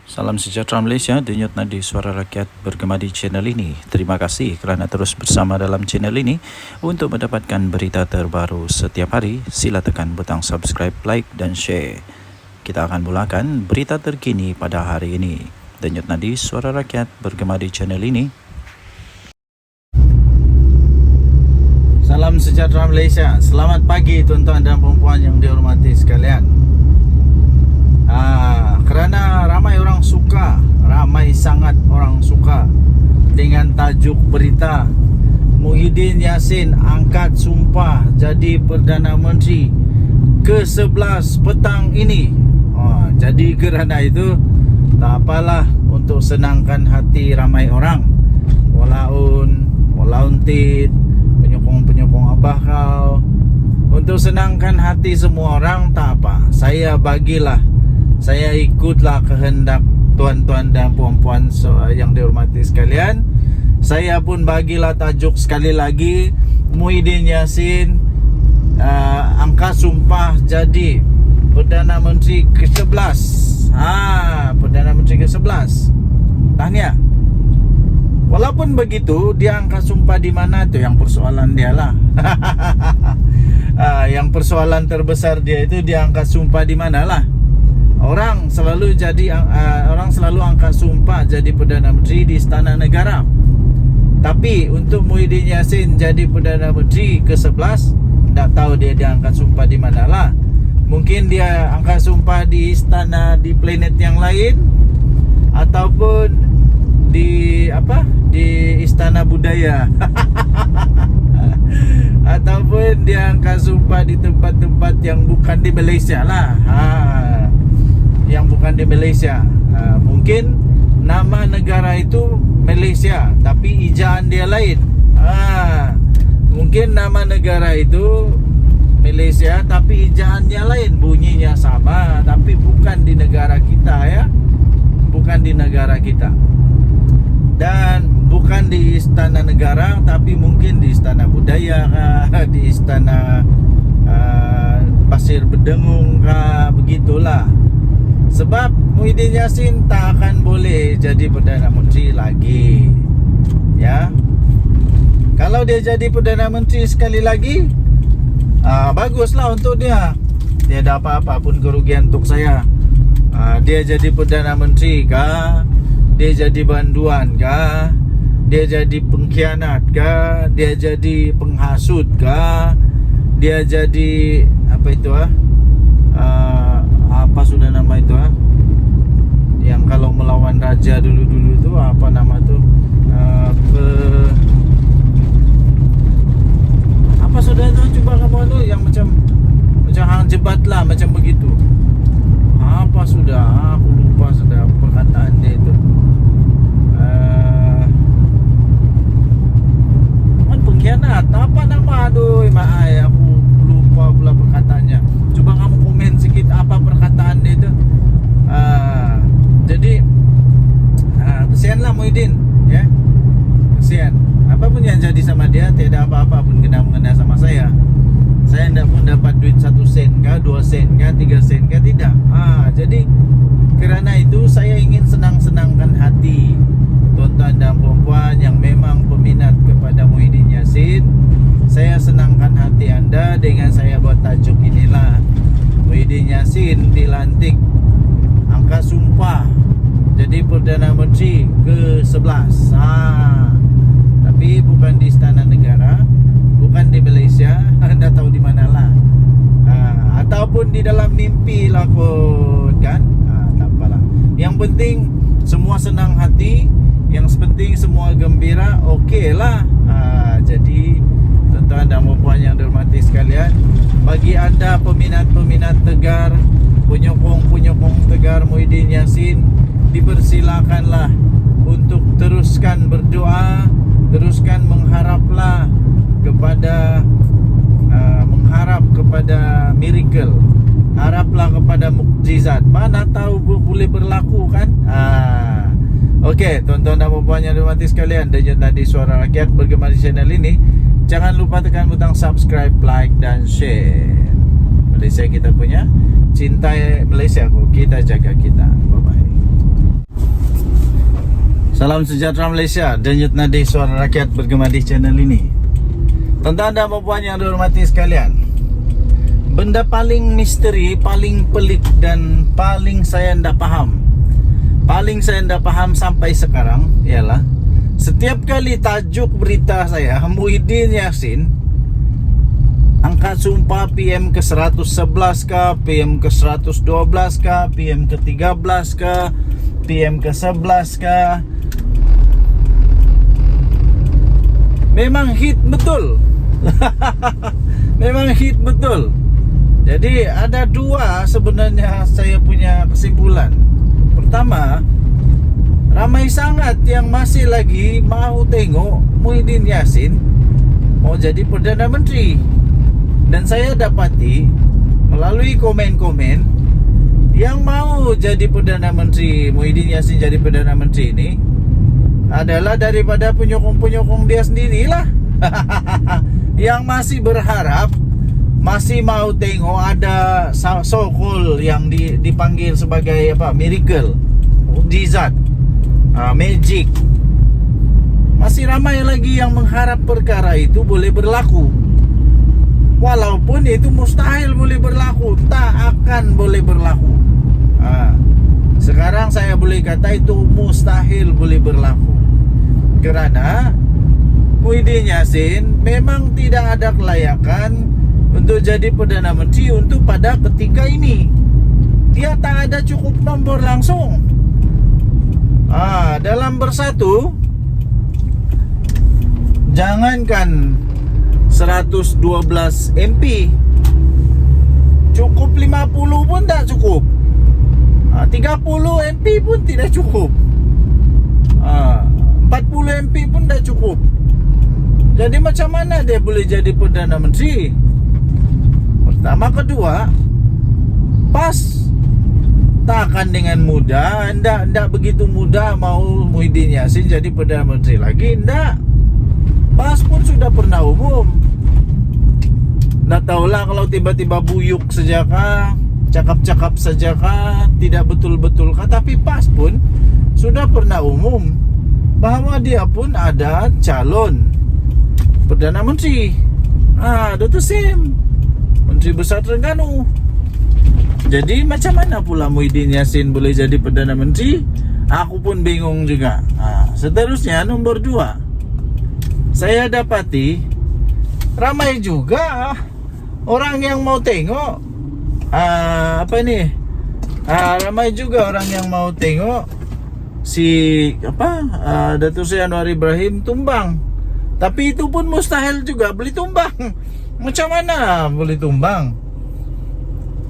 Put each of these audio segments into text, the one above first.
Salam sejahtera Malaysia, denyut nadi suara rakyat bergema di channel ini. Terima kasih kerana terus bersama dalam channel ini. Untuk mendapatkan berita terbaru setiap hari, sila tekan butang subscribe, like dan share. Kita akan mulakan berita terkini pada hari ini. Denyut nadi suara rakyat bergema di channel ini. Salam sejahtera Malaysia. Selamat pagi tuan-tuan dan puan-puan yang dihormati sekalian. Kerana ramai sangat orang suka dengan tajuk berita Muhyiddin Yassin angkat sumpah jadi Perdana Menteri ke-11 petang ini. Jadi kerana itu, tak apalah, untuk senangkan hati ramai orang, walaun tit penyokong abah kau, untuk senangkan hati semua orang, tak apa, saya ikutlah kehendak tuan-tuan dan puan-puan yang dihormati sekalian. Saya pun bagilah tajuk sekali lagi, Muhyiddin Yassin angkat sumpah jadi Perdana Menteri ke-11. Perdana Menteri ke-11. Tahniah. Walaupun begitu, dia angkat sumpah di mana tu yang persoalan dia lah. Yang persoalan terbesar dia itu, dia angkat sumpah di mana lah. Orang selalu angkat sumpah jadi Perdana Menteri di Istana Negara. Tapi untuk Muhyiddin Yassin jadi Perdana Menteri ke-11, tak tahu dia angkat sumpah di mana lah. Mungkin dia angkat sumpah di istana di planet yang lain, ataupun di Istana Budaya. Ataupun dia angkat sumpah di tempat-tempat yang bukan di Malaysia lah. Yang bukan di Malaysia. Mungkin nama negara itu Malaysia, tapi ejaan dia lain. Mungkin nama negara itu Malaysia, tapi ejaannya lain, bunyinya sama, tapi bukan di negara kita ya. Bukan di negara kita. Dan bukan di Istana Negara, tapi mungkin di Istana Budaya kah, di Istana Pasir Bedengung kah, begitulah. Sebab Muhyiddin Yassin tak akan boleh jadi Perdana Menteri lagi. Ya. Kalau dia jadi Perdana Menteri sekali lagi, baguslah untuk dia. Tiada apa-apa pun kerugian untuk saya. Dia jadi Perdana Menteri kah? Dia jadi banduan kah? Dia jadi pengkhianat kah? Dia jadi penghasut kah? Dia jadi apa itu apa sudah nama itu yang kalau melawan raja dulu tu, apa nama tu, apa sudah itu, cuba kamu tu yang macam hang jebat lah, macam begitu. Apa sudah, aku lupa sudah perkataan dia itu. Pengkhianat, apa nama, aduh maai, aku lupa pula perkataannya. Cuba kamu komen sikit apa perkataan dia itu. Jadi kesianlah Muhyiddin, ya. Kesian. Apa pun yang jadi sama dia, tiada apa-apa pun kena sama saya. Saya tidak pun dapat duit 1 sen kah, 2 sen kah, 3 sen kah, tidak. Jadi kerana itu saya ingin senang-senangkan hati tuan-tuan dan puan-puan yang memang peminat kepada Muhyiddin Yassin. Saya senangkan hati anda dengan saya buat tajuk inilah. Muhyiddin Yassin dilantik angkat sumpah jadi Perdana Menteri ke-11. Tapi bukan di Istana Negara, bukan di Malaysia, anda tahu di manalah. Ataupun di dalam mimpi lah kot kan. Tak apalah. Yang penting semua senang hati, yang penting semua gembira, okey lah. Jadi tuan-tuan dan puan yang dihormati sekalian, bagi anda peminat-peminat tegar, penyokong tegar Muhyiddin Yassin, dipersilakanlah untuk teruskan berdoa, teruskan mengharap kepada miracle, haraplah kepada mukjizat. Mana tahu boleh berlaku kan. Okey, tuan-tuan dan puan yang dihormati sekalian, denyut nadi suara rakyat bergema di channel ini. Jangan lupa tekan butang subscribe, like dan share. Malaysia kita punya, cintai Malaysia, kita jaga kita. Bye bye. Salam sejahtera Malaysia. Denyut nadi suara rakyat bergema di channel ini. Tuan-tuan dan puan yang dihormati sekalian, benda paling misteri, paling pelik dan paling saya tidak faham, sampai sekarang ialah setiap kali tajuk berita saya Muhyiddin Yassin angkat sumpah PM ke 111 kah, PM ke 112 kah, PM ke 13 kah, PM ke 11 kah, memang hit betul. Memang hit betul. Jadi ada dua sebenarnya saya punya kesimpulan. Pertama, ramai sangat yang masih lagi mau tengok Muhyiddin Yassin mau jadi Perdana Menteri. Dan saya dapati melalui komen-komen yang mau jadi Perdana Menteri, Muhyiddin Yassin jadi Perdana Menteri ini adalah daripada penyokong-penyokong dia sendirilah. Yang masih berharap, masih mau tengok ada so-called yang dipanggil sebagai apa, miracle, mukjizat, magic. Masih ramai lagi yang mengharap perkara itu boleh berlaku. Walaupun itu mustahil boleh berlaku, tak akan boleh berlaku. Sekarang saya boleh kata itu mustahil boleh berlaku. Kerana Muhyiddin Yassin memang tidak ada kelayakan untuk jadi Perdana Menteri untuk pada ketika ini. Dia tak ada cukup nombor langsung. Dalam bersatu, jangankan 112 MP, cukup 50 pun tak cukup, 30 MP pun tidak cukup, 40 MP pun tak cukup. Jadi macam mana dia boleh jadi Perdana Menteri? Pertama. Kedua, pas takkan dengan mudah, ndak begitu mudah mau Muhyiddin Yassin jadi Perdana Menteri lagi, ndak. Pas pun sudah pernah umum. Ndak tahulah kalau tiba-tiba buyuk saja kah, cakap-cakap saja kah, tidak betul-betul kah, tapi pas pun sudah pernah umum bahwa dia pun ada calon Perdana Menteri. Dr. Sim, Menteri Besar Terengganu. Jadi macam mana pula Muhyiddin Yassin boleh jadi Perdana Menteri? Aku pun bingung juga. Seterusnya nomor 2, saya dapati ramai juga orang yang mau tengok ramai juga orang yang mau tengok si Datuk Seri Anwar Ibrahim tumbang. Tapi itu pun mustahil juga boleh tumbang. Macam mana boleh tumbang?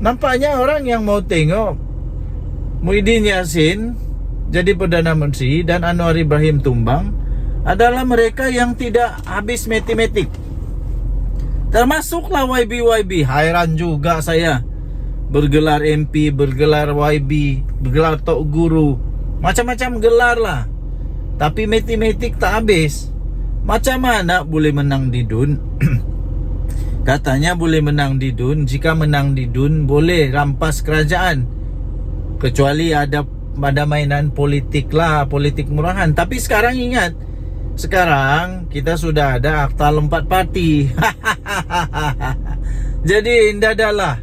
Nampaknya orang yang mau tengok Muhyiddin Yassin jadi Perdana Menteri dan Anwar Ibrahim tumbang adalah mereka yang tidak habis matematik. Termasuklah YB. Hairan juga saya. Bergelar MP, bergelar YB, bergelar Tok Guru, macam-macam gelar lah. Tapi matematik tak habis. Macam mana boleh menang di DUN? Katanya boleh menang di DUN. Jika menang di DUN boleh rampas kerajaan, kecuali ada mainan politik lah, politik murahan. Tapi sekarang ingat, sekarang kita sudah ada akta 4 parti. Jadi indahlah.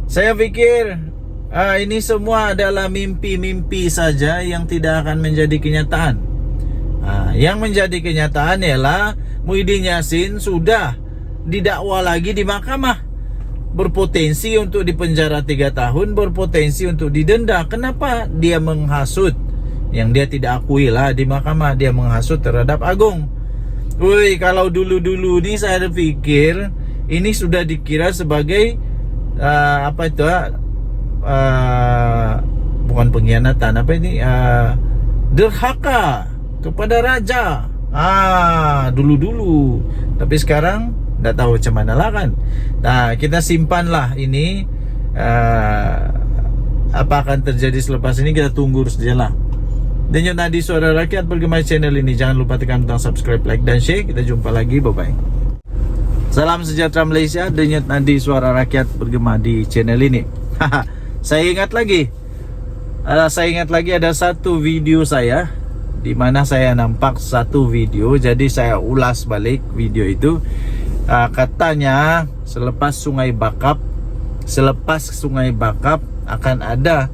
Saya pikir ini semua adalah mimpi-mimpi saja yang tidak akan menjadi kenyataan. Yang menjadi kenyataan ialah Muhyiddin Yassin sudah didakwa lagi di mahkamah, berpotensi untuk dipenjara 3 tahun, berpotensi untuk didenda. Kenapa? Dia menghasut yang dia tidak akui lah di mahkamah. Dia menghasut terhadap Agong. Kalau dulu-dulu ni saya fikir ini sudah dikira sebagai bukan pengkhianatan, derhaka kepada raja. Dulu-dulu. Tapi sekarang tak tahu macam mana lah kan. Kita simpanlah ini. Apa akan terjadi selepas ini kita tunggu sajalah. Denyut nadi suara rakyat bergema channel ini. Jangan lupa tekan butang subscribe, like dan share. Kita jumpa lagi. Bye-bye. Salam sejahtera Malaysia. Denyut nadi suara rakyat bergema di channel ini. Saya ingat lagi ada satu video saya di mana saya nampak satu video. Jadi saya ulas balik video itu. Katanya selepas Sungai Bakap akan ada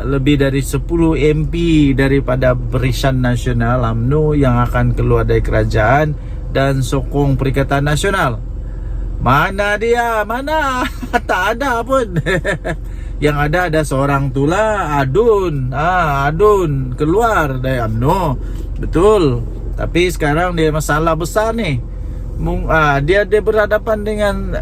lebih dari 10 MP daripada Barisan Nasional UMNO yang akan keluar dari kerajaan dan sokong Perikatan Nasional. Mana dia? Mana? Tak ada pun. Yang ada seorang tulah, Adun. Adun keluar dari UMNO. Betul. Tapi sekarang dia masalah besar nih. Dia berhadapan dengan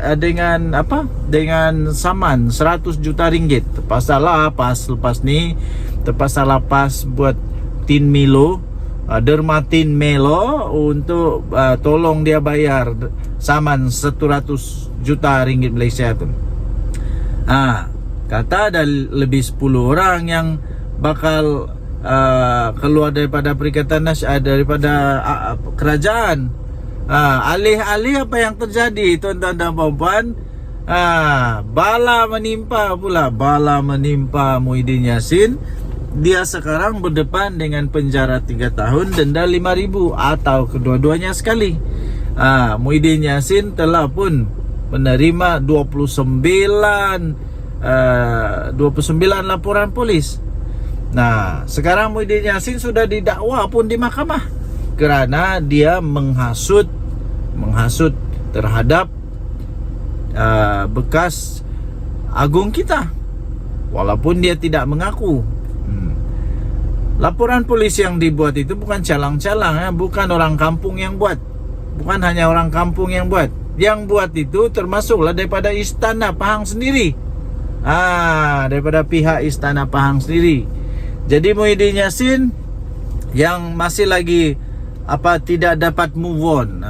dengan saman 100 juta ringgit. Terpaksa lapas lepas ni. Terpaksa lapas buat Tin Milo, Dermatin Melo untuk tolong dia bayar saman 100 juta ringgit Malaysia tu. Kata ada lebih 10 orang yang bakal keluar daripada Perikatan Nasional, daripada kerajaan. Alih-alih apa yang terjadi, tuan-tuan dan puan-puan, bala menimpa Muhyiddin Yassin. Dia sekarang berdepan dengan penjara 3 tahun, denda 5,000 atau kedua-duanya sekali. Muhyiddin Yassin telah pun menerima 29 laporan polis. Nah, sekarang Muhyiddin Yassin sudah didakwa pun di mahkamah kerana dia menghasut terhadap bekas agung kita, walaupun dia tidak mengaku. Laporan polis yang dibuat itu bukan calang-calang, bukan orang kampung yang buat. Bukan hanya orang kampung yang buat. Yang buat itu termasuklah daripada Istana Pahang sendiri. Daripada pihak Istana Pahang sendiri. Jadi Muhyiddin Yassin yang masih lagi tidak dapat move on.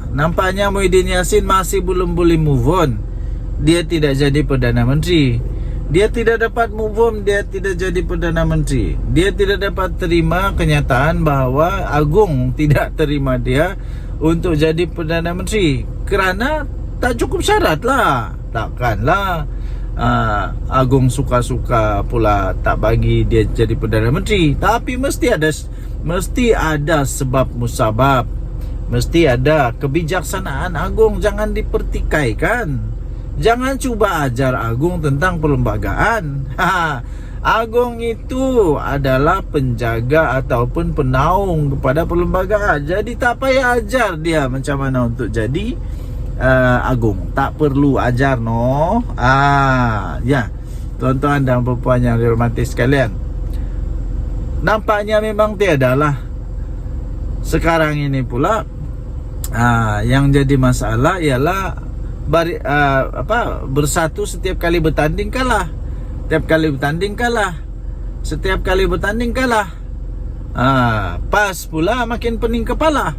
Nampaknya Muhyiddin Yassin masih belum boleh move on. Dia tidak jadi Perdana Menteri. Dia tidak dapat move on, dia tidak jadi Perdana Menteri. Dia tidak dapat terima kenyataan bahawa Agung tidak terima dia untuk jadi Perdana Menteri kerana tak cukup syarat lah. Takkanlah Agung suka-suka pula tak bagi dia jadi Perdana Menteri. Tapi mesti ada sebab musabab. Mesti ada kebijaksanaan Agung. Jangan dipertikaikan. Jangan cuba ajar Agung tentang perlembagaan. Agung itu adalah penjaga ataupun penaung kepada perlembagaan. Jadi tak payah ajar dia macam mana untuk jadi Agung. Tak perlu ajar, no. Ya, tuan-tuan dan puan-puan yang dihormati sekalian, nampaknya memang tiadalah. Sekarang ini pula yang jadi masalah ialah bersatu setiap kali bertanding kalah. Setiap kali bertanding kalah. Pas pula makin pening kepala.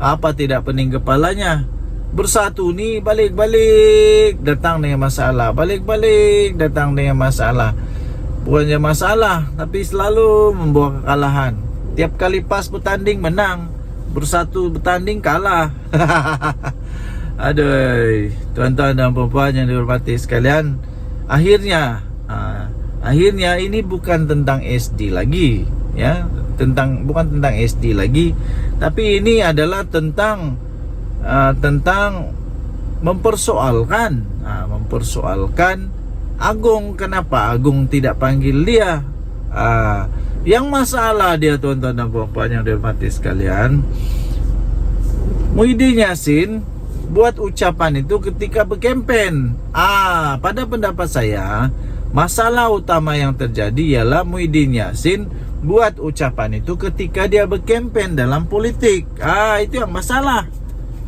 Apa tidak pening kepalanya? Bersatu ni balik-balik datang dengan masalah. Balik-balik datang dengan masalah. Bukannya masalah, tapi selalu membawa kekalahan. Tiap kali pas bertanding menang, bersatu bertanding kalah. Aduh, tuan-tuan dan puan-puan yang dihormati sekalian, akhirnya ini bukan tentang SD lagi, ya, bukan tentang SD lagi, tapi ini adalah tentang mempersoalkan Agung. Kenapa Agung tidak panggil dia? Yang masalah dia, tuan-tuan dan puan-puan yang dihormati sekalian, Muhyiddin Yassin buat ucapan itu ketika berkempen. Pada pendapat saya, masalah utama yang terjadi ialah Muhyiddin Yassin buat ucapan itu ketika dia berkempen dalam politik. Itu yang masalah.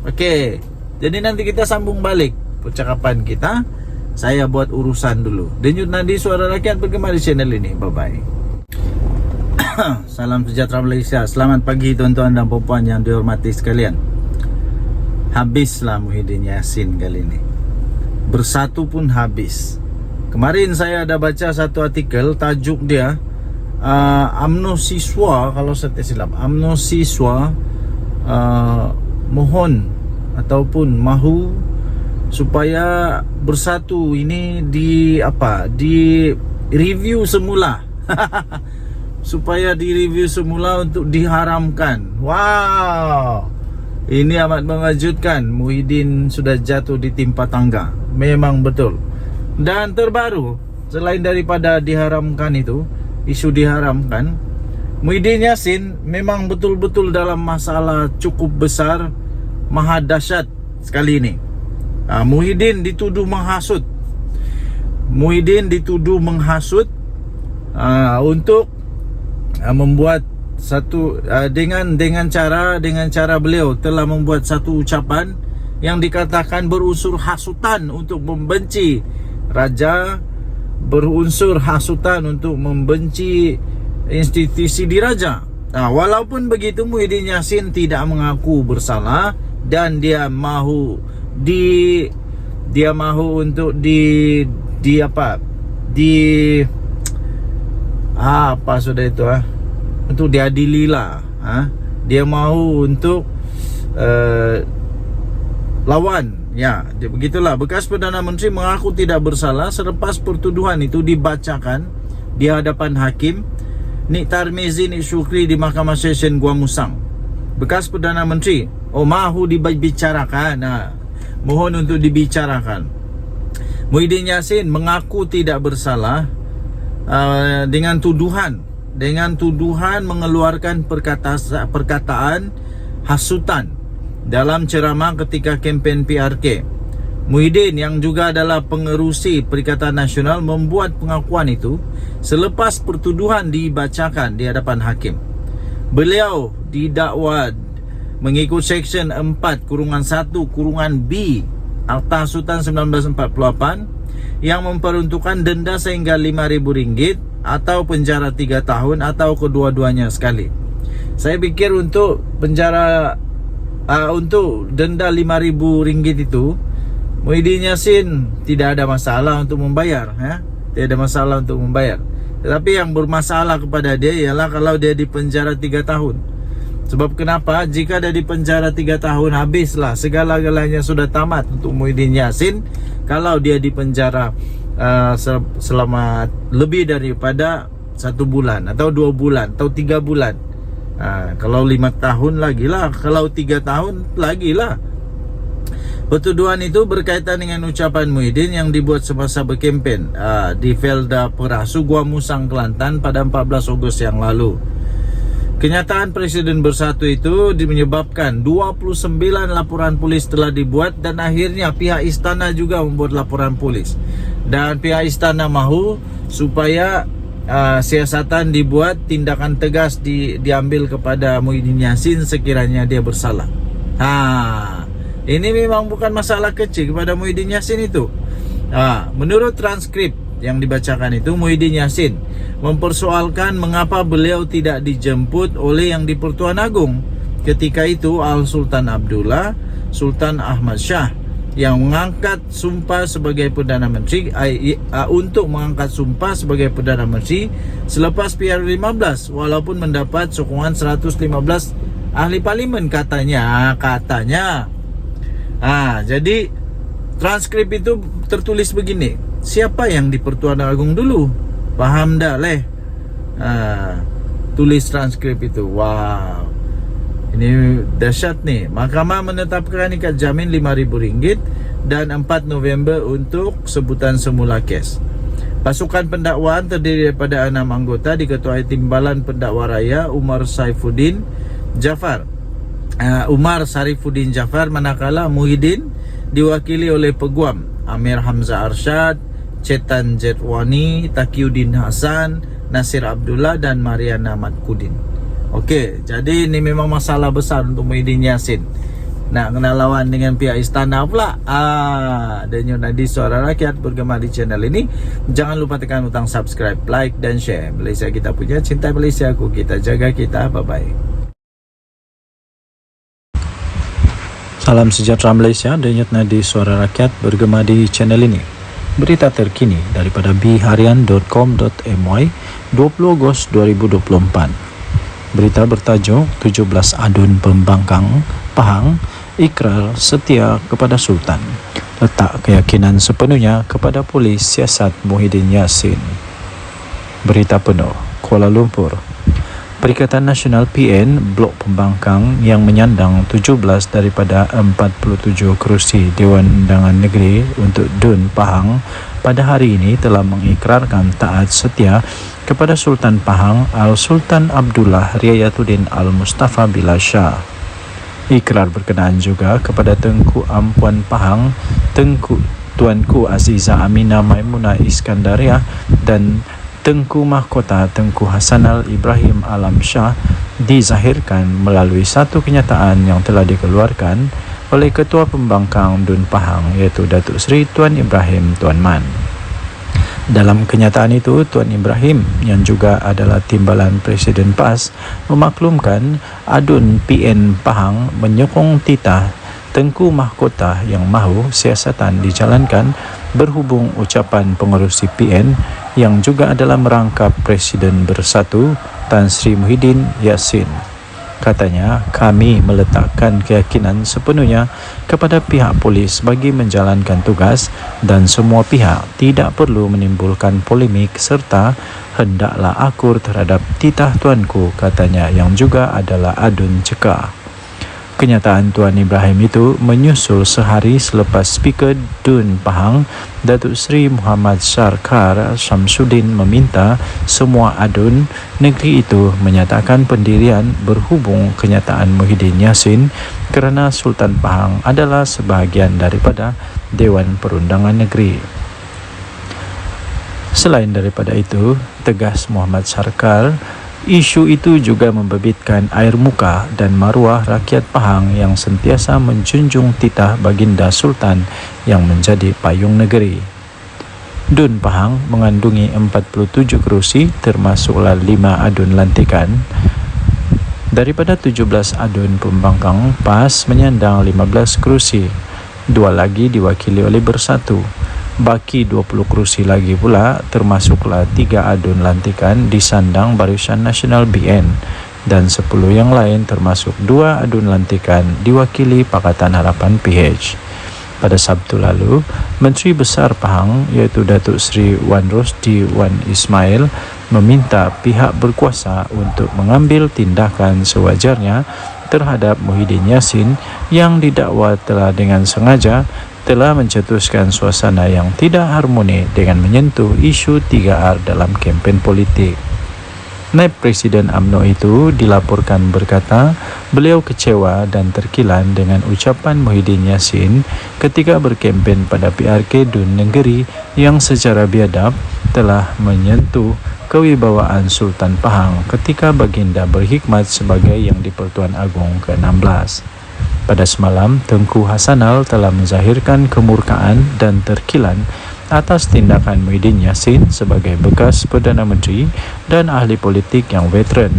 Okey, jadi nanti kita sambung balik percakapan kita. Saya buat urusan dulu. Denyut nadi suara rakyat bergema di channel ini. Bye-bye. Salam sejahtera Malaysia. Selamat pagi tuan-tuan dan puan-puan yang dihormati sekalian. Habislah Muhyiddin Yassin kali ini. Bersatu pun habis. Kemarin saya ada baca satu artikel, tajuk dia UMNO siswa, kalau saya tak silap, UMNO siswa mohon ataupun mahu supaya bersatu ini di review semula. supaya direview semula untuk diharamkan. Wow, ini amat mengejutkan. Muhyiddin sudah jatuh di timpa tangga. Memang betul. Dan terbaru, selain daripada diharamkan itu, isu diharamkan, Muhyiddin Yassin memang betul-betul dalam masalah cukup besar, maha dahsyat sekali ini. Muhyiddin dituduh menghasut. Muhyiddin dituduh menghasut untuk membuat satu dengan cara beliau telah membuat satu ucapan yang dikatakan berunsur hasutan untuk membenci raja, berunsur hasutan untuk membenci institusi diraja. Walaupun begitu, Muhyiddin Yassin tidak mengaku bersalah dan dia mahu untuk untuk diadili lah. Dia mahu untuk lawan. Ya, begitulah. Bekas Perdana Menteri mengaku tidak bersalah selepas pertuduhan itu dibacakan di hadapan hakim Nik Tarmizi Nik Syukri di Mahkamah Session Gua Musang. Bekas Perdana Menteri mahu dibicarakan. Mohon untuk dibicarakan. Muhyiddin Yassin mengaku tidak bersalah dengan tuduhan mengeluarkan perkataan hasutan dalam ceramah ketika kempen PRK. Muhyiddin yang juga adalah pengerusi Perikatan Nasional membuat pengakuan itu selepas pertuduhan dibacakan di hadapan hakim. Beliau didakwa mengikut Seksyen 4-1-B Akta Hasutan 1948 yang memperuntukkan denda sehingga RM5.000 atau penjara 3 tahun atau kedua-duanya sekali. Saya pikir untuk penjara untuk denda RM5.000 itu, Muhyiddin Yassin tidak ada masalah untuk membayar, tidak ada masalah untuk membayar. Tetapi yang bermasalah kepada dia ialah kalau dia dipenjara 3 tahun. Sebab kenapa? Jika dia dipenjara 3 tahun, habislah segala-galanya, sudah tamat untuk Muhyiddin Yassin. Kalau dia dipenjara selama lebih daripada 1 bulan atau 2 bulan atau 3 bulan. Kalau 5 tahun lagi lah, kalau 3 tahun lagi lah. Pertuduhan itu berkaitan dengan ucapan Muhyiddin yang dibuat semasa berkempen di Felda Perasu, Gua Musang, Kelantan pada 14 Ogos yang lalu. Kenyataan Presiden Bersatu itu menyebabkan 29 laporan polis telah dibuat dan akhirnya pihak istana juga membuat laporan polis. Dan pihak istana mahu supaya siasatan dibuat, tindakan tegas diambil kepada Muhyiddin Yassin sekiranya dia bersalah. Ini memang bukan masalah kecil kepada Muhyiddin Yassin itu. Menurut transkrip yang dibacakan itu, Muhyiddin Yassin mempersoalkan mengapa beliau tidak dijemput oleh yang di-Pertuan Agong. Ketika itu Al-Sultan Abdullah, Sultan Ahmad Shah yang mengangkat sumpah sebagai Perdana Menteri untuk mengangkat sumpah sebagai Perdana Menteri selepas PR15, walaupun mendapat sokongan 115 ahli parlimen katanya. Jadi transkrip itu tertulis begini. Siapa yang di Pertuan Agong dulu? Paham dah leh? Tulis transkrip itu. Wow, ini dahsyat nih. Mahkamah menetapkan ikat jamin RM5.000 dan 4 November untuk sebutan semula kes. Pasukan pendakwaan terdiri daripada 6 anggota diketuai Timbalan Pendakwa Raya Umar Sarifuddin Jafar, manakala Muhyiddin diwakili oleh Peguam Amir Hamzah Arsyad, Cetan Jetwani, Taqiyuddin Hasan, Nasir Abdullah dan Mariana Matkudin. Okey, jadi ini memang masalah besar untuk Muhyiddin Yassin. Nak kena lawan dengan pihak istana pula. Dan Nadi Suara Rakyat bergema di channel ini. Jangan lupa tekan butang subscribe, like dan share. Malaysia kita punya, cinta Malaysia aku, kita jaga kita. Bye-bye. Salam sejahtera Malaysia, denyut nadi Suara Rakyat bergema di channel ini. Berita terkini daripada bharian.com.my 20 Ogos 2024. Berita bertajuk 17 adun pembangkang Pahang ikrar setia kepada Sultan, letak keyakinan sepenuhnya kepada polis siasat Muhyiddin Yassin. Berita penuh. Kuala Lumpur. Perikatan Nasional PN Blok Pembangkang yang menyandang 17 daripada 47 kerusi Dewan Undangan Negeri untuk DUN Pahang pada hari ini telah mengikrarkan taat setia kepada Sultan Pahang Al-Sultan Abdullah Riayatuddin Al-Mustafa Billah Shah. Ikrar berkenaan juga kepada Tengku Ampuan Pahang, Tuanku Aziza Aminah Maimunah Iskandariah dan Tengku Mahkota Tengku Hasanal Ibrahim Alam Shah dizahirkan melalui satu kenyataan yang telah dikeluarkan oleh Ketua Pembangkang DUN Pahang iaitu Datuk Seri Tuan Ibrahim Tuan Man. Dalam kenyataan itu, Tuan Ibrahim yang juga adalah timbalan Presiden PAS memaklumkan ADUN PN Pahang menyokong titah Tengku Mahkota yang mahu siasatan dijalankan berhubung ucapan pengerusi PN yang juga adalah merangkap Presiden Bersatu Tan Sri Muhyiddin Yassin. Katanya, kami meletakkan keyakinan sepenuhnya kepada pihak polis bagi menjalankan tugas dan semua pihak tidak perlu menimbulkan polemik serta hendaklah akur terhadap titah tuanku, katanya yang juga adalah ADUN Cekah. Kenyataan Tuan Ibrahim itu menyusul sehari selepas Speaker DUN Pahang Datuk Seri Muhammad Sarkar Syamsuddin meminta semua ADUN negeri itu menyatakan pendirian berhubung kenyataan Muhyiddin Yassin kerana Sultan Pahang adalah sebahagian daripada Dewan Perundangan Negeri. Selain daripada itu, tegas Muhammad Sarkar, isu itu juga membabitkan air muka dan maruah rakyat Pahang yang sentiasa menjunjung titah baginda Sultan yang menjadi payung negeri. DUN Pahang mengandungi 47 kerusi termasuklah 5 ADUN lantikan. Daripada 17 ADUN Pembangkang, PAS menyandang 15 kerusi, 2 lagi diwakili oleh Bersatu. Baki 20 kerusi lagi pula termasuklah 3 ADUN lantikan disandang Barisan Nasional BN dan 10 yang lain termasuk 2 ADUN lantikan diwakili Pakatan Harapan PH. Pada Sabtu lalu, Menteri Besar Pahang iaitu Datuk Seri Wan Rosdi Wan Ismail meminta pihak berkuasa untuk mengambil tindakan sewajarnya terhadap Muhyiddin Yassin yang didakwa telah dengan sengaja telah mencetuskan suasana yang tidak harmoni dengan menyentuh isu 3R dalam kempen politik. Naib Presiden UMNO itu dilaporkan berkata beliau kecewa dan terkilan dengan ucapan Muhyiddin Yassin ketika berkempen pada PRK DUN Negeri yang secara biadab telah menyentuh kewibawaan Sultan Pahang ketika baginda berkhidmat sebagai Yang di-Pertuan Agong ke-16. Pada semalam, Tengku Hasanal telah menzahirkan kemurkaan dan terkilan atas tindakan Muhyiddin Yassin sebagai bekas Perdana Menteri dan ahli politik yang veteran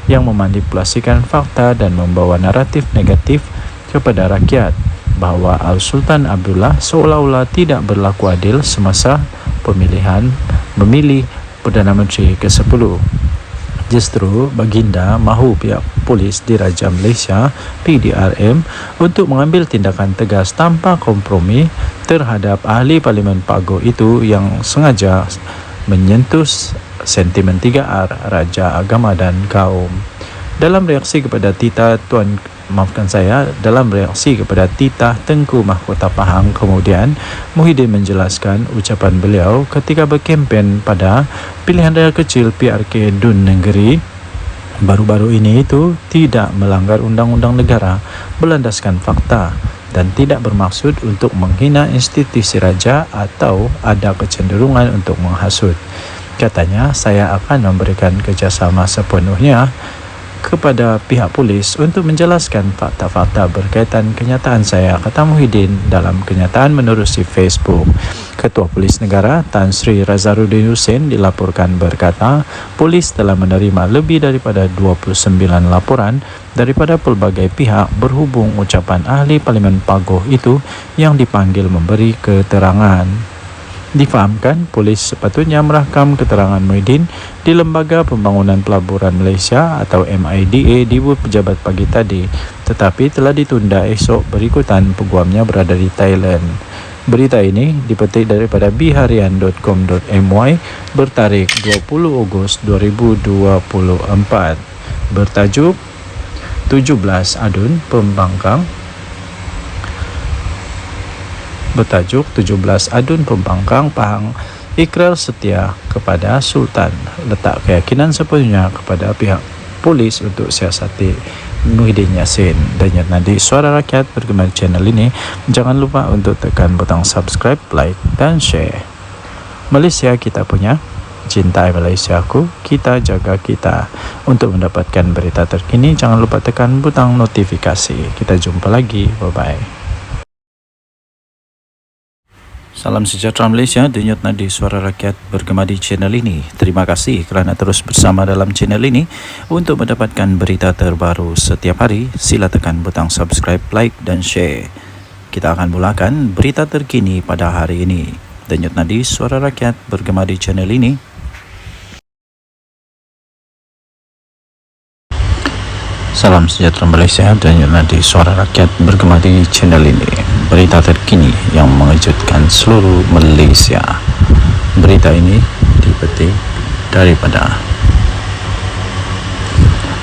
yang memanipulasikan fakta dan membawa naratif negatif kepada rakyat bahawa Al-Sultan Abdullah seolah-olah tidak berlaku adil semasa pemilihan memilih Perdana Menteri ke-10. Justru baginda mahu pihak polis Diraja Malaysia PDRM untuk mengambil tindakan tegas tanpa kompromi terhadap ahli Parlimen Pagoh itu yang sengaja menyentuh sentimen 3R, Raja, Agama dan Kaum. Dalam reaksi kepada titah Tengku Mahkota Pahang, kemudian Muhyiddin menjelaskan ucapan beliau ketika berkempen pada pilihan raya kecil PRK DUN Negeri baru-baru ini itu tidak melanggar undang-undang negara, berlandaskan fakta dan tidak bermaksud untuk menghina institusi raja atau ada kecenderungan untuk menghasut. Katanya, saya akan memberikan kerjasama sepenuhnya kepada pihak polis untuk menjelaskan fakta-fakta berkaitan kenyataan saya, kata Muhyiddin dalam kenyataan menerusi Facebook. Ketua Polis Negara Tan Sri Razaruddin Hussein dilaporkan berkata, polis telah menerima lebih daripada 29 laporan daripada pelbagai pihak berhubung ucapan ahli Parlimen Pagoh itu yang dipanggil memberi keterangan. Difahamkan, polis sepatutnya merakam keterangan Muhyiddin di Lembaga Pembangunan Pelaburan Malaysia atau MIDA di pejabat pagi tadi, tetapi telah ditunda esok berikutan peguamnya berada di Thailand. Berita ini dipetik daripada biharian.com.my bertarikh 20 Ogos 2024. Bertajuk 17 Adun Pembangkang. Bertajuk 17 Adun Pembangkang Pahang ikrar setia kepada Sultan, letak keyakinan sepenuhnya kepada pihak polis untuk siasati Muhyiddin Yassin. Dan Nadi Suara Rakyat bergema di channel ini. Jangan lupa untuk tekan butang subscribe, like dan share. Malaysia kita punya, cintai Malaysiaku, kita jaga kita. Untuk mendapatkan berita terkini, jangan lupa tekan butang notifikasi. Kita jumpa lagi, bye bye. Salam sejahtera Malaysia, denyut nadi Suara Rakyat bergema di channel ini. Terima kasih kerana terus bersama dalam channel ini. Untuk mendapatkan berita terbaru setiap hari, sila tekan butang subscribe, like dan share. Kita akan mulakan berita terkini pada hari ini. Denyut nadi Suara Rakyat bergema di channel ini. Salam sejahtera Malaysia, denyut nadi Suara Rakyat bergema di channel ini. Berita terkini yang mengejutkan seluruh Malaysia. Berita ini dipetik daripada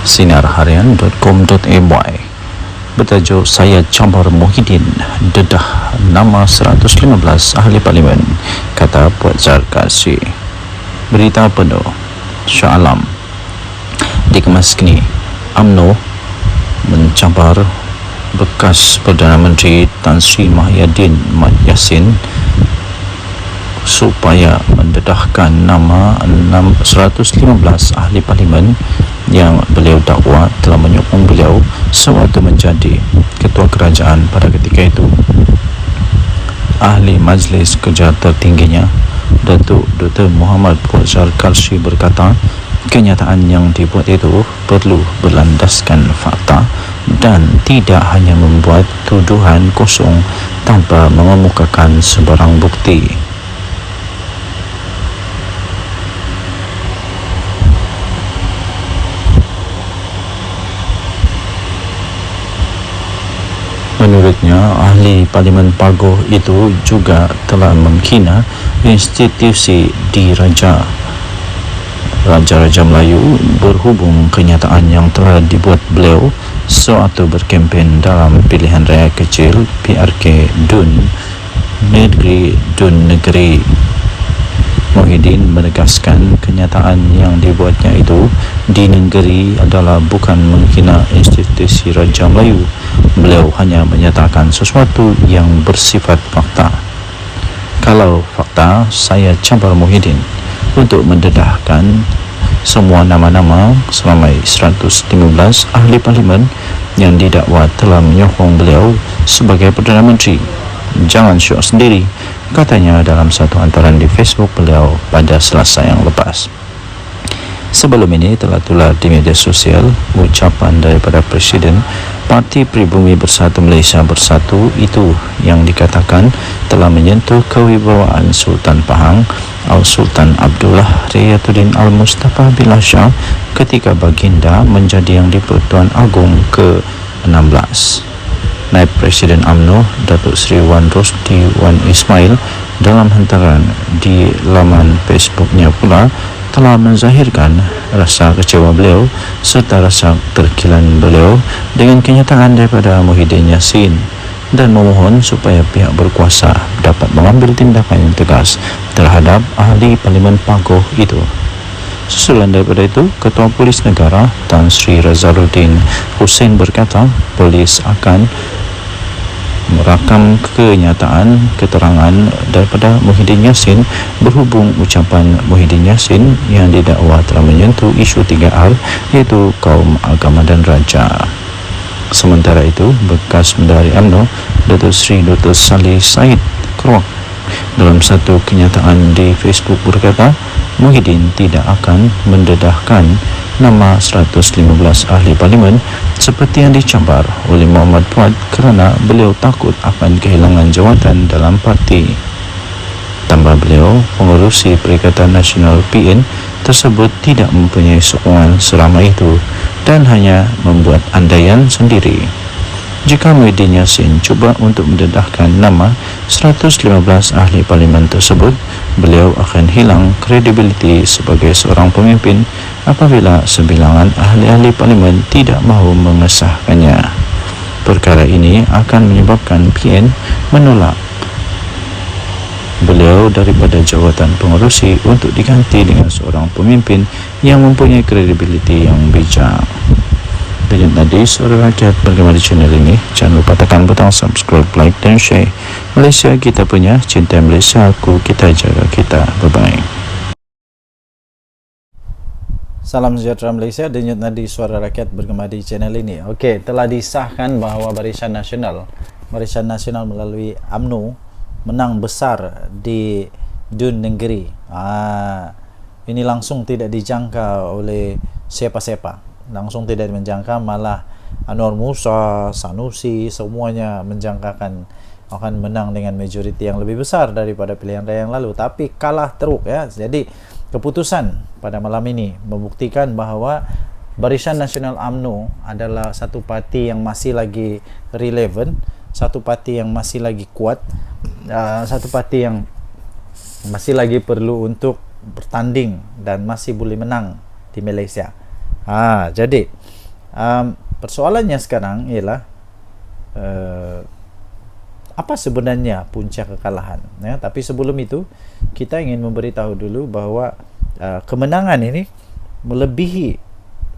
sinarharian.com.my bertajuk Syed Chambar Muhyiddin dedah nama 115 ahli parlimen, kata Puan Zarkasi. Berita penuh. Shah Alam dikemas kini. UMNO mencabar bekas Perdana Menteri Tan Sri Muhyiddin Yassin supaya mendedahkan nama 115 ahli parlimen yang beliau dakwa telah menyokong beliau sewaktu menjadi ketua kerajaan pada ketika itu. Ahli Majlis Kerja tertingginya, Datuk Dr. Muhammad Puazar Karshi berkata, kenyataan yang dibuat itu perlu berlandaskan fakta dan tidak hanya membuat tuduhan kosong tanpa mengemukakan sebarang bukti. Menurutnya, ahli Parlimen Pagoh itu juga telah menghina institusi Raja-Raja Melayu berhubung kenyataan yang telah dibuat beliau sewaktu berkempen dalam pilihan raya kecil PRK Dun Negeri. Muhyiddin menegaskan kenyataan yang dibuatnya itu di negeri adalah bukan menghina institusi Raja Melayu. Beliau hanya menyatakan sesuatu yang bersifat fakta. Kalau fakta, saya cabar Muhyiddin untuk mendedahkan semua nama-nama seramai 115 ahli parlimen yang didakwa telah menyokong beliau sebagai Perdana Menteri. Jangan syok sendiri, katanya dalam satu hantaran di Facebook beliau pada Selasa yang lepas. Sebelum ini telah tular di media sosial ucapan daripada Presiden Parti Pribumi Bersatu Malaysia Bersatu itu yang dikatakan telah menyentuh kewibawaan Sultan Pahang Al-Sultan Abdullah Riyatuddin Al-Mustafa Billah Shah ketika baginda menjadi Yang di-Pertuan Agong ke-16. Naib Presiden UMNO Datuk Seri Wan Rosdi Wan Ismail dalam hantaran di laman Facebooknya pula telah menzahirkan rasa kecewa beliau serta rasa terkilan beliau dengan kenyataan daripada Muhyiddin Yassin dan memohon supaya pihak berkuasa dapat mengambil tindakan yang tegas terhadap ahli Parlimen Pagoh itu. Susulan daripada itu, Ketua Polis Negara Tan Sri Razaluddin Hussein berkata polis akan merakam keterangan daripada Muhyiddin Yassin berhubung ucapan Muhyiddin Yassin yang didakwa telah menyentuh isu 3R iaitu kaum, agama dan raja. Sementara itu, bekas Bendahari UMNO Datuk Seri Dr. Saleh Said Keruak dalam satu kenyataan di Facebook berkata Muhyiddin tidak akan mendedahkan nama 115 ahli parlimen seperti yang dicabar oleh Muhammad Puad kerana beliau takut akan kehilangan jawatan dalam parti. Tambah beliau, pengerusi Perikatan Nasional PN tersebut tidak mempunyai sokongan seramai itu dan hanya membuat andaian sendiri. Jika Muhyiddin Yassin cuba untuk mendedahkan nama 115 ahli parlimen tersebut, beliau akan hilang kredibiliti sebagai seorang pemimpin apabila sebilangan ahli-ahli parlimen tidak mahu mengesahkannya. Perkara ini akan menyebabkan PN menolak beliau daripada jawatan pengerusi untuk diganti dengan seorang pemimpin yang mempunyai kredibiliti yang bijak. Denyut Nadi, Suara Rakyat, bergema di channel ini. Jangan lupa tekan butang subscribe, like dan share. Malaysia kita punya, cinta Malaysia aku, kita jaga kita. Bye-bye. Salam sejahtera Malaysia, Denyut Nadi, Suara Rakyat, bergema di channel ini. Okey, telah disahkan bahawa Barisan Nasional melalui UMNO menang besar di Dun Negeri. Ini langsung tidak dijangka oleh siapa-siapa. Langsung tidak menjangka, malah Anwar Musa, Sanusi, semuanya menjangkakan akan menang dengan majoriti yang lebih besar daripada pilihan raya yang lalu, tapi kalah teruk ya. Jadi keputusan pada malam ini membuktikan bahawa Barisan Nasional UMNO adalah satu parti yang masih lagi relevan, satu parti yang masih lagi kuat, satu parti yang masih lagi perlu untuk bertanding dan masih boleh menang di Malaysia. Jadi persoalannya sekarang ialah apa sebenarnya punca kekalahan ya? Tapi sebelum itu kita ingin memberitahu dulu bahawa kemenangan ini melebihi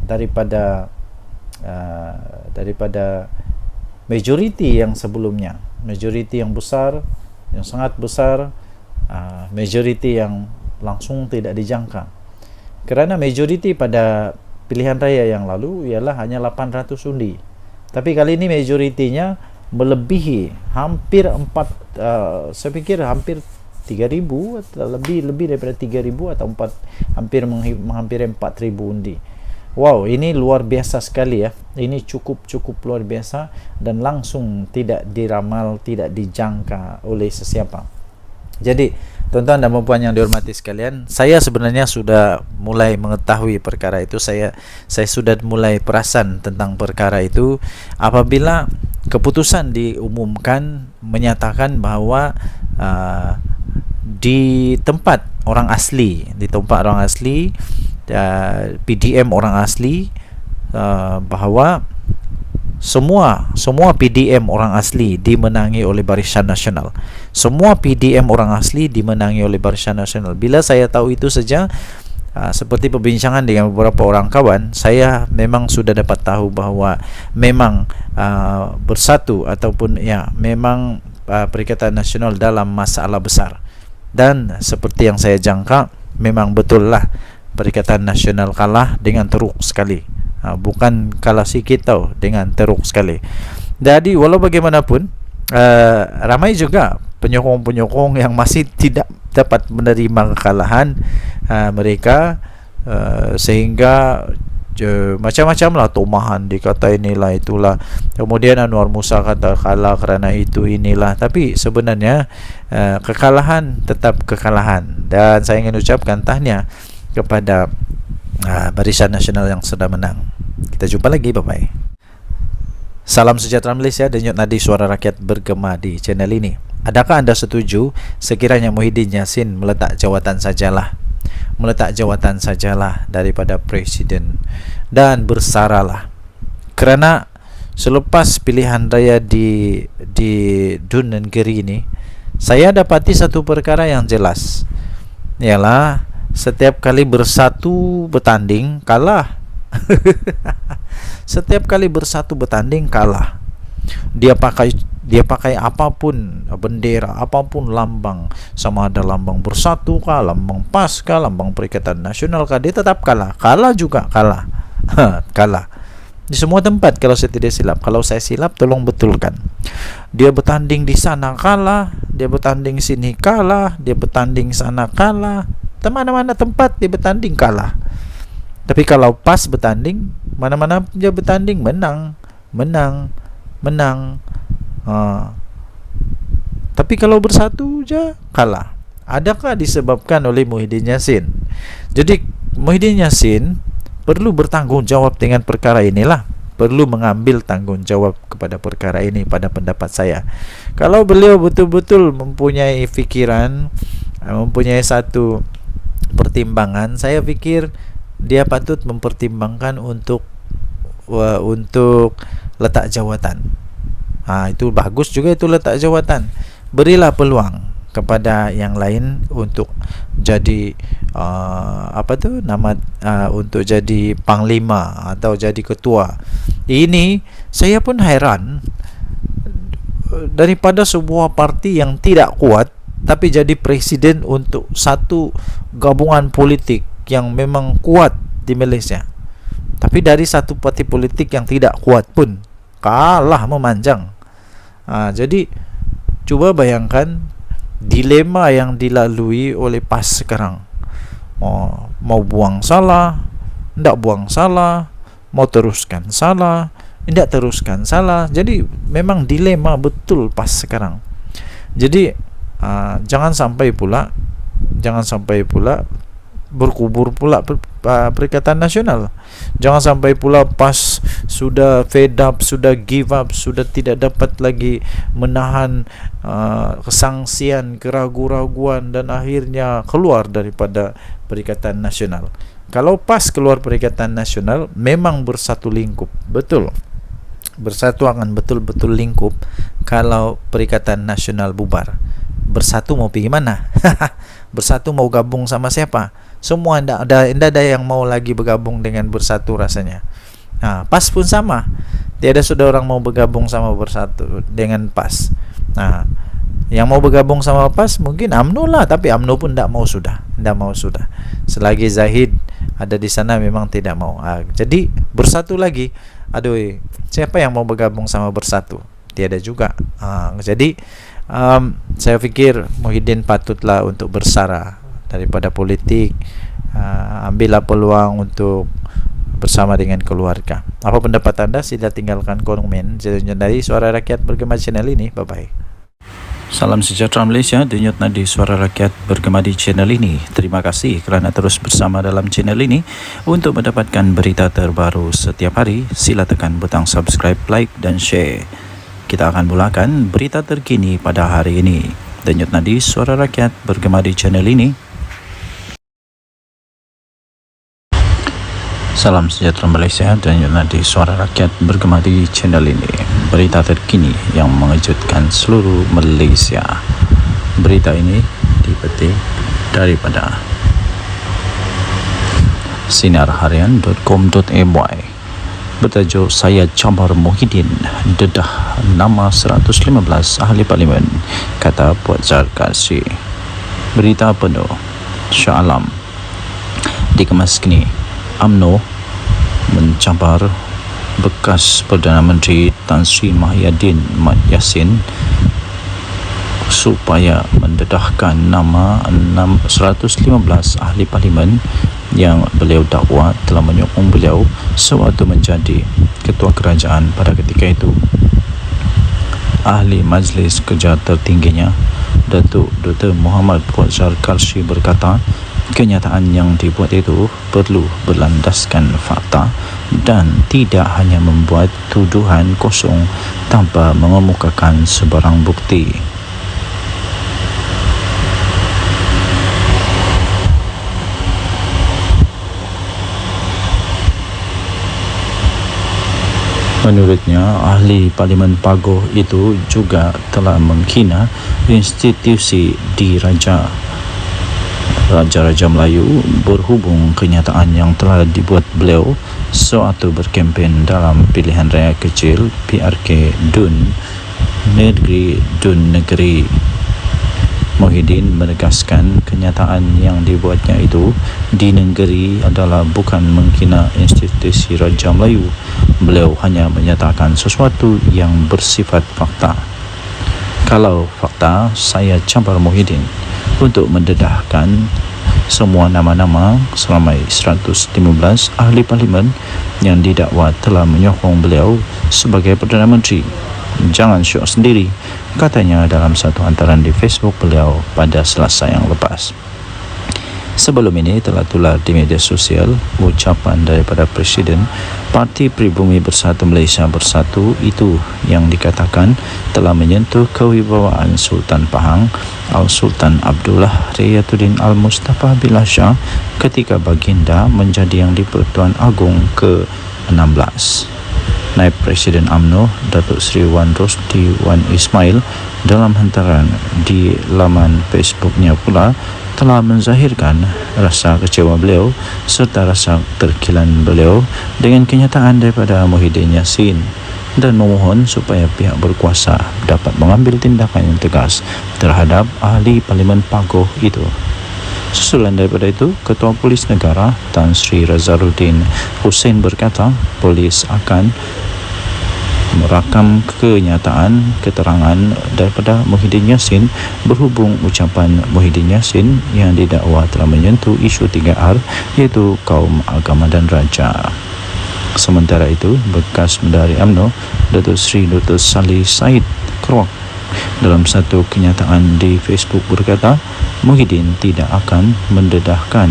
daripada majoriti yang sebelumnya, majoriti yang besar, yang sangat besar, majoriti yang langsung tidak dijangka. Kerana majoriti pada pilihan raya yang lalu ialah hanya 800 undi, tapi kali ini majoritinya melebihi hampir saya fikir hampir 3,000 atau lebih daripada 3,000 atau hampir 4,000 undi. Wow, ini luar biasa sekali ya. Ini cukup luar biasa dan langsung tidak diramal, tidak dijangka oleh sesiapa. Jadi, tuan-tuan dan puan yang dihormati sekalian, saya sebenarnya sudah mulai mengetahui perkara itu. Saya sudah mulai perasan tentang perkara itu apabila keputusan diumumkan menyatakan bahawa di tempat orang asli, PDM orang asli, bahawa semua PDM orang asli dimenangi oleh Barisan Nasional. Semua PDM orang asli dimenangi oleh Barisan Nasional. Bila saya tahu itu saja, seperti perbincangan dengan beberapa orang kawan, saya memang sudah dapat tahu bahawa memang bersatu ataupun ya memang Perikatan Nasional dalam masalah besar. Dan seperti yang saya jangka, memang betul lah Perikatan Nasional kalah dengan teruk sekali. Bukan kalah sikit tau, dengan teruk sekali. Jadi walau bagaimanapun, ramai juga penyokong-penyokong yang masih tidak dapat menerima kekalahan mereka, sehingga macam-macam lah tomahan, dikata inilah itulah, kemudian Anwar Musa kata kalah kerana itu inilah. Tapi sebenarnya kekalahan tetap kekalahan, dan saya ingin ucapkan tahniah kepada Barisan Nasional yang sudah menang. Kita jumpa lagi, bye-bye. Salam sejahtera Malaysia, Denyut Nadi, Suara Rakyat, bergema di channel ini. Adakah anda setuju sekiranya Muhyiddin Yassin meletak jawatan sajalah daripada Presiden dan bersaralah? Kerana selepas pilihan raya di Dun Negeri ini, saya dapati satu perkara yang jelas, ialah setiap kali bersatu bertanding kalah. Setiap kali bersatu bertanding kalah. Dia pakai apapun bendera, apapun lambang, sama ada lambang Bersatu kah, lambang PAS kah, lambang Perikatan Nasional kah, dia tetap kalah. Kalah juga kalah. Kalah di semua tempat kalau saya tidak silap. Kalau saya silap tolong betulkan. Dia bertanding di sana kalah, dia bertanding sini kalah, dia bertanding sana kalah. Mana-mana tempat dia bertanding kalah. Tapi kalau PAS bertanding, mana-mana dia bertanding menang. Tapi kalau Bersatu je kalah. Adakah disebabkan oleh Muhyiddin Yassin? Jadi Muhyiddin Yassin perlu bertanggungjawab dengan perkara inilah. perlu mengambil tanggungjawab kepada perkara ini pada pendapat saya. Kalau beliau betul-betul mempunyai fikiran, mempunyai satu pertimbangan, saya pikir dia patut mempertimbangkan untuk letak jawatan. Itu bagus juga, itu letak jawatan. Berilah peluang kepada yang lain untuk jadi untuk jadi panglima atau jadi ketua. Ini saya pun heran, daripada sebuah parti yang tidak kuat tapi jadi presiden untuk satu gabungan politik yang memang kuat di Malaysia. Tapi dari satu parti politik yang tidak kuat pun kalah memanjang. Jadi cuba bayangkan dilema yang dilalui oleh PAS sekarang. Mau buang salah, tidak buang salah, mau teruskan salah, tidak teruskan salah. Jadi memang dilema betul PAS sekarang. Jadi jangan sampai pula berkubur pula Perikatan Nasional. Jangan sampai pula PAS sudah fed up, sudah give up, sudah tidak dapat lagi menahan kesangsian, keraguan-raguan, dan akhirnya keluar daripada Perikatan Nasional. Kalau PAS keluar Perikatan Nasional, memang bersatu lingkup, betul. Bersatu akan betul-betul lingkup. Kalau Perikatan Nasional bubar, bersatu mau pergi mana? Bersatu mau gabung sama siapa? Semua tidak ada yang mau lagi bergabung dengan bersatu rasanya. PAS pun sama. Tiada sudah orang mau bergabung sama bersatu dengan PAS. Yang mau bergabung sama PAS mungkin UMNO lah, tapi UMNO pun tidak mau sudah. Selagi Zahid ada di sana memang tidak mau. Jadi bersatu lagi. Siapa yang mau bergabung sama bersatu? Tiada juga. Jadi saya pikir Muhyiddin patutlah untuk bersara daripada politik. Ambillah peluang untuk bersama dengan keluarga. Apa pendapat anda? Sila tinggalkan komen dari Suara Rakyat Bergema channel ini. Bye bye. Salam sejahtera Malaysia, denyut nadi Suara Rakyat Bergema di channel ini. Terima kasih kerana terus bersama dalam channel ini. Untuk mendapatkan berita terbaru setiap hari, sila tekan butang subscribe, like dan share. Kita akan mulakan berita terkini pada hari ini. Denyut nadi Suara Rakyat Bergema di channel ini. Salam sejahtera Malaysia, denyut nadi Suara Rakyat Bergema di channel ini. Berita terkini yang mengejutkan seluruh Malaysia. Berita ini dipetik daripada sinarharian.com.my. Bertajuk Syed Chambar Muhyiddin dedah nama 115 ahli parlimen, kata Puan Zarkasi. Berita penuh Shah Alam dikemas kini. UMNO mencabar bekas Perdana Menteri Tan Sri Muhyiddin Mat Yassin supaya mendedahkan nama 115 ahli parlimen yang beliau dakwa telah menyokong beliau sewaktu menjadi ketua kerajaan pada ketika itu. Ahli Majlis Kerja tertingginya, Datuk Dr. Muhammad Puan Zarkasi berkata, kenyataan yang dibuat itu perlu berlandaskan fakta dan tidak hanya membuat tuduhan kosong tanpa mengemukakan sebarang bukti. Menurutnya, ahli Parlimen Pagoh itu juga telah menghina institusi diraja Raja-Raja Melayu berhubung kenyataan yang telah dibuat beliau sewaktu berkempen dalam pilihan raya kecil PRK Dun Negeri. Muhyiddin menegaskan kenyataan yang dibuatnya itu di negeri adalah bukan menghina institusi Raja Melayu. Beliau hanya menyatakan sesuatu yang bersifat fakta. Kalau fakta, saya cabar Muhyiddin untuk mendedahkan semua nama-nama seramai 115 ahli parlimen yang didakwa telah menyokong beliau sebagai Perdana Menteri. Jangan syok sendiri, katanya dalam satu hantaran di Facebook beliau pada Selasa yang lepas. Sebelum ini telah tular di media sosial ucapan daripada Presiden Parti Pribumi Bersatu Malaysia Bersatu itu yang dikatakan telah menyentuh kewibawaan Sultan Pahang Al-Sultan Abdullah Riyatuddin Al-Mustafa Billah Shah ketika baginda menjadi Yang di-Pertuan Agong ke-16. Naib Presiden UMNO Datuk Seri Wan Rosdi Wan Ismail dalam hantaran di laman Facebooknya pula telah menzahirkan rasa kecewa beliau serta rasa terkilan beliau dengan kenyataan daripada Muhyiddin Yassin dan memohon supaya pihak berkuasa dapat mengambil tindakan yang tegas terhadap ahli Parlimen Pagoh itu. Susulan daripada itu, Ketua Polis Negara Tan Sri Razaruddin Hussein berkata polis akan merakam kenyataan keterangan daripada Muhyiddin Yassin berhubung ucapan Muhyiddin Yassin yang didakwa telah menyentuh isu 3R iaitu kaum, agama dan raja. Sementara itu, bekas Menteri UMNO Datuk Seri Dr. Salih Said Kroak dalam satu kenyataan di Facebook berkata Muhyiddin tidak akan mendedahkan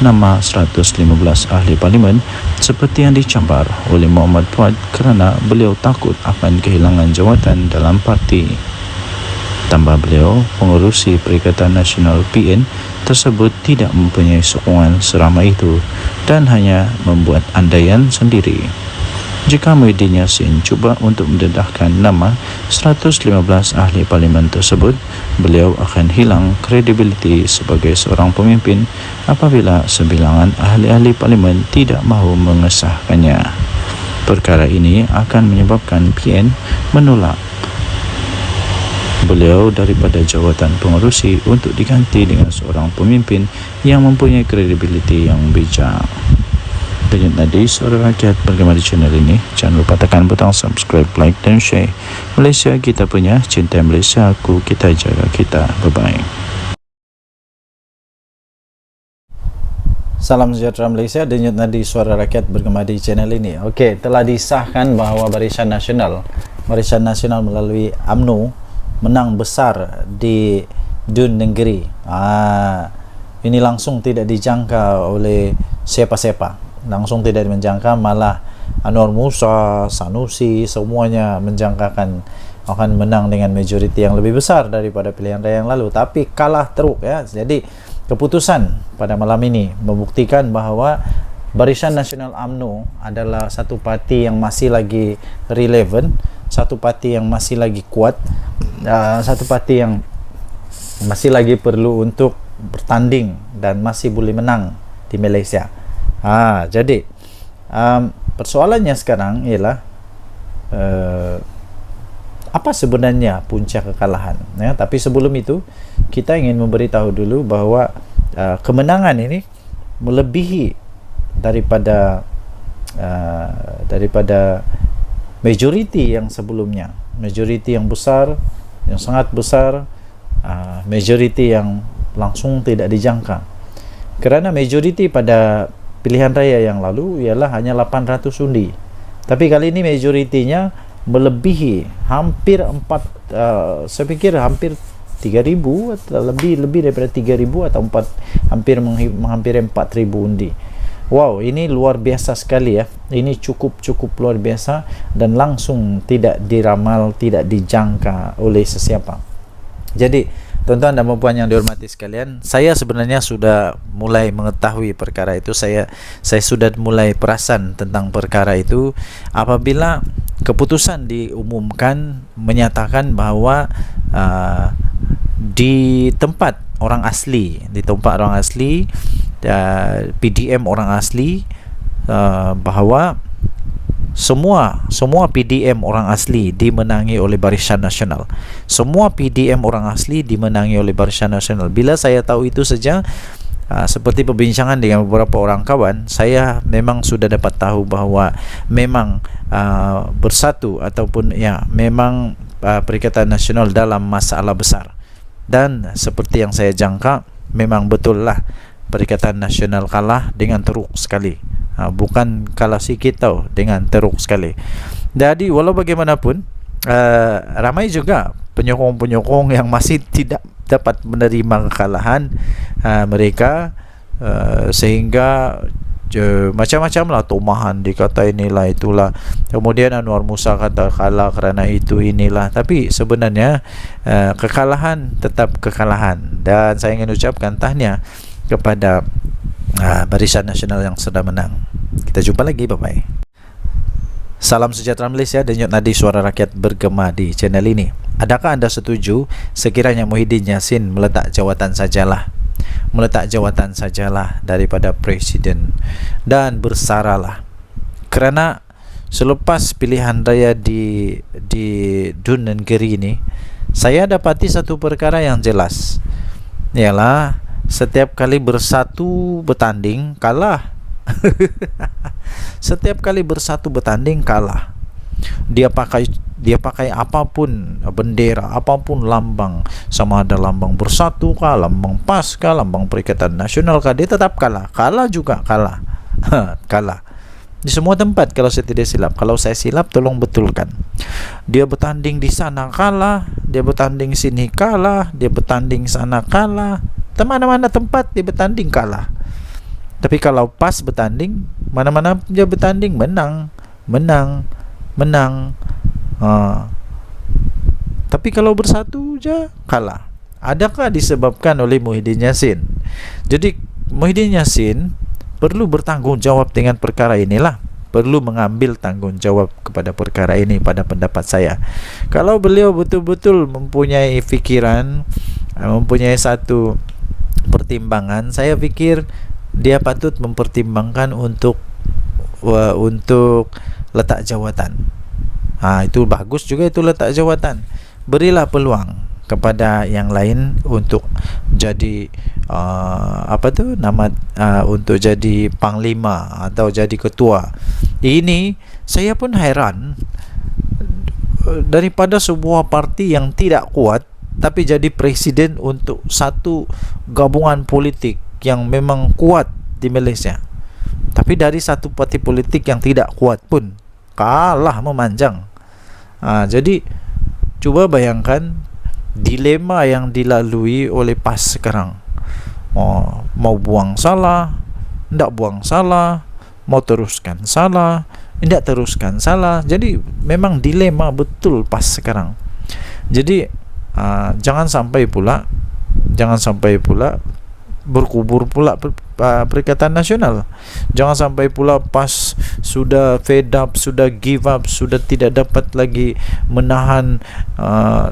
nama 115 ahli parlimen seperti yang dicabar oleh Muhammad Fuad kerana beliau takut akan kehilangan jawatan dalam parti. Tambah beliau, pengerusi Perikatan Nasional PN tersebut tidak mempunyai sokongan seramai itu dan hanya membuat andaian sendiri. Jika Muhyiddin Yassin cuba untuk mendedahkan nama 115 ahli parlimen tersebut, beliau akan hilang kredibiliti sebagai seorang pemimpin apabila sebilangan ahli-ahli parlimen tidak mahu mengesahkannya. Perkara ini akan menyebabkan PN menolak beliau daripada jawatan pengerusi untuk diganti dengan seorang pemimpin yang mempunyai kredibiliti yang bijak. Denyut nadi Suara Rakyat bergema di channel ini. Jangan lupa tekan butang subscribe, like dan share. Malaysia kita punya, cinta Malaysia aku, kita jaga kita. Bye-bye. Salam sejahtera Malaysia, denyut nadi Suara Rakyat bergema di channel ini. Okey, telah disahkan bahawa Barisan Nasional melalui UMNO menang besar di Dun Negeri. Ini langsung tidak dijangka oleh siapa-siapa. Langsung tidak menjangka, malah Anwar Musa, Sanusi, semuanya menjangkakan akan menang dengan majoriti yang lebih besar daripada pilihan raya yang lalu, tapi kalah teruk ya. Jadi keputusan pada malam ini membuktikan bahawa Barisan Nasional UMNO adalah satu parti yang masih lagi relevan, satu parti yang masih lagi kuat, satu parti yang masih lagi perlu untuk bertanding dan masih boleh menang di Malaysia. Jadi persoalannya sekarang ialah apa sebenarnya punca kekalahan ya? Tapi sebelum itu kita ingin memberitahu dulu bahawa kemenangan ini melebihi daripada majoriti yang sebelumnya, majoriti yang besar, yang sangat besar, majoriti yang langsung tidak dijangka. Kerana majoriti pada pilihan raya yang lalu ialah hanya 800 undi. Tapi kali ini majoritinya melebihi hampir saya fikir hampir 3,000 atau lebih daripada 3,000 atau hampir 4,000 undi. Wow, ini luar biasa sekali ya. Ini cukup luar biasa dan langsung tidak diramal, tidak dijangka oleh sesiapa. Jadi tuan-tuan dan puan yang dihormati sekalian, saya sebenarnya sudah mulai mengetahui perkara itu. Saya sudah mulai perasan tentang perkara itu apabila keputusan diumumkan menyatakan bahawa di tempat orang asli, PDM orang asli, bahawa semua PDM orang asli dimenangi oleh Barisan Nasional. Semua PDM orang asli dimenangi oleh Barisan Nasional. Bila saya tahu itu saja, seperti perbincangan dengan beberapa orang kawan, saya memang sudah dapat tahu bahawa memang bersatu ataupun ya memang Perikatan Nasional dalam masalah besar. Dan seperti yang saya jangka, memang betul lah Perikatan Nasional kalah dengan teruk sekali. Bukan kalah sikit tau, dengan teruk sekali. Jadi walau bagaimanapun ramai juga penyokong-penyokong yang masih tidak dapat menerima kekalahan mereka Sehingga macam-macam lah Tomahan dikata inilah itulah, kemudian Anwar Musa kata kalah kerana itu inilah. Tapi sebenarnya kekalahan tetap kekalahan, dan saya ingin ucapkan tahniah kepada Barisan Nasional yang sudah menang. Kita jumpa lagi, bye bye. Salam sejahtera Malaysia, denyut nadi suara rakyat bergema di channel ini. Adakah anda setuju sekiranya Muhyiddin Yassin meletak jawatan sajalah daripada presiden dan bersaralah? Kerana selepas pilihan raya di Dun Negeri ini, saya dapati satu perkara yang jelas, ialah setiap kali bersatu bertanding kalah. Setiap kali bersatu bertanding kalah. Dia pakai apapun bendera, apapun lambang, sama ada lambang Bersatu kah, lambang PAS kah, lambang Perikatan Nasional kah, dia tetap kalah. Kalah juga kalah. Kalah di semua tempat kalau saya tidak silap. Kalau saya silap tolong betulkan. Dia bertanding di sana kalah, dia bertanding sini kalah, dia bertanding sana kalah, mana-mana tempat dia bertanding kalah. Tapi kalau PAS bertanding, mana-mana dia bertanding menang. Tapi kalau Bersatu je kalah. Adakah disebabkan oleh Muhyiddin Yassin? Jadi Muhyiddin Yassin perlu bertanggung jawab dengan perkara inilah, perlu mengambil tanggung jawab kepada perkara ini pada pendapat saya. Kalau beliau betul-betul mempunyai fikiran, mempunyai satu pertimbangan, saya fikir dia patut mempertimbangkan untuk letak jawatan. Itu bagus juga, itu letak jawatan. Berilah peluang kepada yang lain untuk jadi untuk jadi panglima atau jadi ketua. Ini saya pun heran, daripada sebuah parti yang tidak kuat tapi jadi presiden untuk satu gabungan politik yang memang kuat di Malaysia. Tapi dari satu parti politik yang tidak kuat pun kalah memanjang. Jadi cuba bayangkan dilema yang dilalui oleh PAS sekarang. Mau buang salah, tidak buang salah, mau teruskan salah, tidak teruskan salah. Jadi memang dilema betul PAS sekarang. Jadi jangan sampai pula berkubur pula Perikatan Nasional. Jangan sampai pula PAS sudah fed up, sudah give up, sudah tidak dapat lagi menahan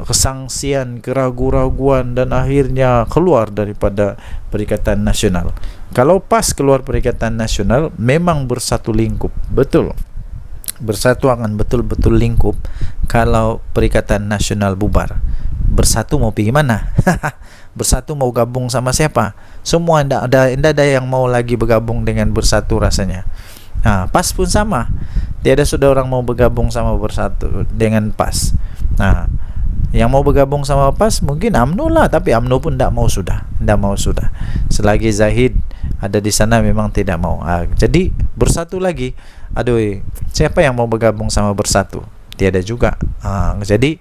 kesangsian, keraguan-raguan, dan akhirnya keluar daripada Perikatan Nasional. Kalau PAS keluar Perikatan Nasional, memang bersatu lingkup, betul. Bersatu akan betul-betul lingkup. Kalau Perikatan Nasional bubar, Bersatu mau pergi mana? Bersatu mau gabung sama siapa? Semua tidak ada yang mau lagi bergabung dengan Bersatu rasanya. PAS pun sama. Tiada sudah orang mau bergabung sama Bersatu dengan PAS. Yang mau bergabung sama PAS mungkin UMNO lah, tapi UMNO pun tidak mau sudah. Selagi Zahid ada di sana memang tidak mau. Jadi Bersatu lagi. Aduh, siapa yang mau bergabung sama Bersatu? Tiada juga. Jadi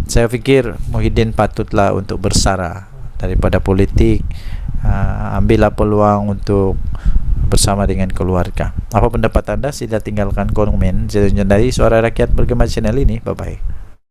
saya fikir Muhyiddin patutlah untuk bersara daripada politik. Ambillah peluang untuk bersama dengan keluarga. Apa pendapat anda? Sila tinggalkan komen. Dari Suara Rakyat Bergema channel ini. Bye bye.